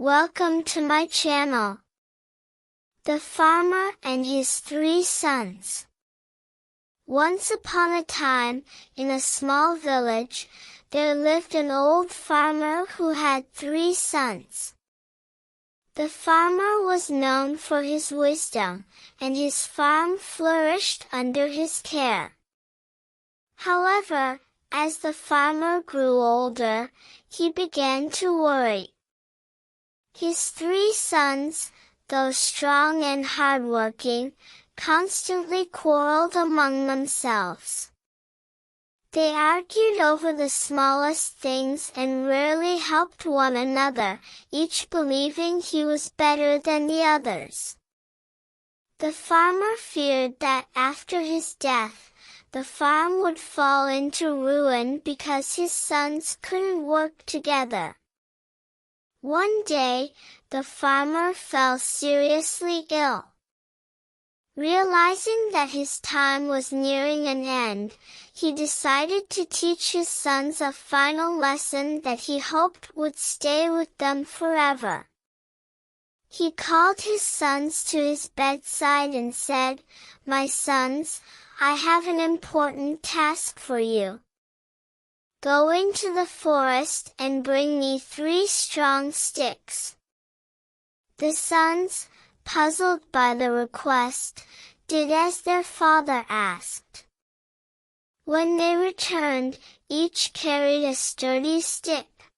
Welcome to my channel. The Farmer and His Three Sons. Once upon a time, in a small village, there lived an old farmer who had 3 sons. The farmer was known for his wisdom, and his farm flourished under his care. However, as the farmer grew older, he began to worry. His 3 sons, though strong and hardworking, constantly quarreled among themselves. They argued over the smallest things and rarely helped one another, each believing he was better than the others. The farmer feared that after his death, the farm would fall into ruin because his sons couldn't work together. One day, the farmer fell seriously ill. Realizing that his time was nearing an end, he decided to teach his sons a final lesson that he hoped would stay with them forever. He called his sons to his bedside and said, "My sons, I have an important task for you. Go into the forest and bring me 3 strong sticks." The sons, puzzled by the request, did as their father asked. When they returned, each carried a sturdy stick.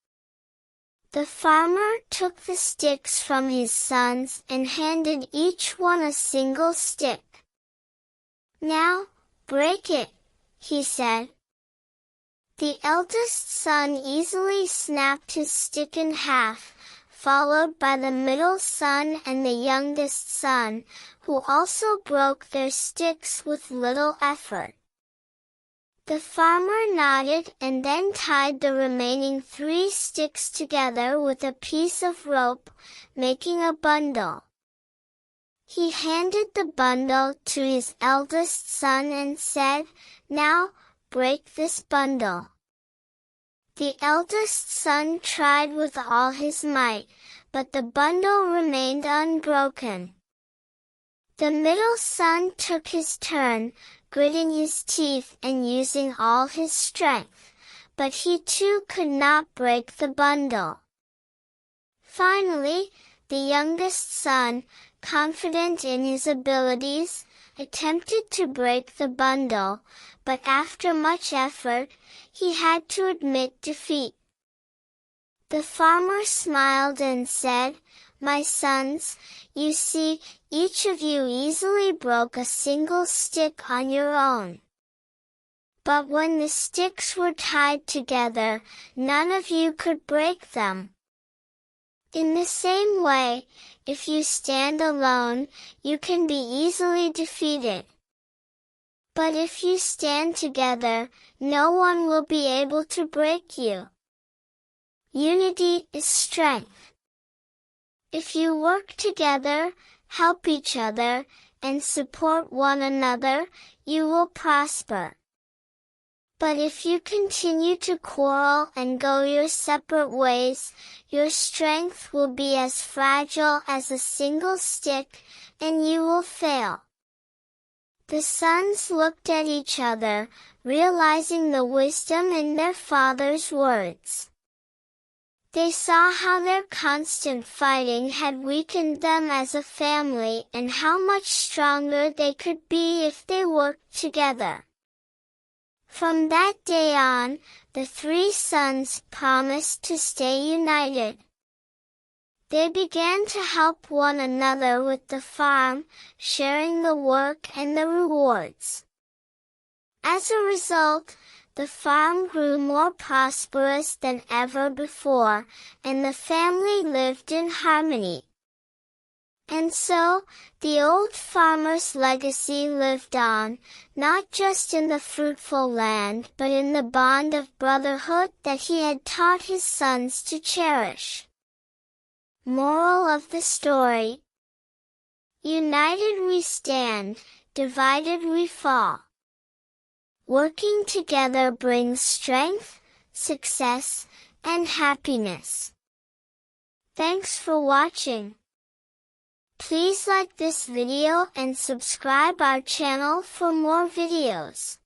The farmer took the sticks from his sons and handed each one a single stick. "Now, break it," he said. The eldest son easily snapped his stick in half, followed by the middle son and the youngest son, who also broke their sticks with little effort. The farmer nodded and then tied the remaining 3 sticks together with a piece of rope, making a bundle. He handed the bundle to his eldest son and said, "Now, break this bundle." The eldest son tried with all his might, but the bundle remained unbroken. The middle son took his turn, gritting his teeth and using all his strength, but he too could not break the bundle. Finally, the youngest son, confident in his abilities, attempted to break the bundle, but after much effort, he had to admit defeat. The farmer smiled and said, "My sons, you see, each of you easily broke a single stick on your own. But when the sticks were tied together, none of you could break them. In the same way, if you stand alone, you can be easily defeated. But if you stand together, no one will be able to break you. Unity is strength. If you work together, help each other, and support one another, you will prosper. But if you continue to quarrel and go your separate ways, your strength will be as fragile as a single stick, and you will fail." The sons looked at each other, realizing the wisdom in their father's words. They saw how their constant fighting had weakened them as a family and how much stronger they could be if they worked together. From that day on, the 3 sons promised to stay united. They began to help one another with the farm, sharing the work and the rewards. As a result, the farm grew more prosperous than ever before, and the family lived in harmony. And so, the old farmer's legacy lived on, not just in the fruitful land but in the bond of brotherhood that he had taught his sons to cherish. Moral of the story: united we stand, divided we fall. Working together brings strength, success, and happiness. Thanks for watching. Please like this video and subscribe our channel for more videos.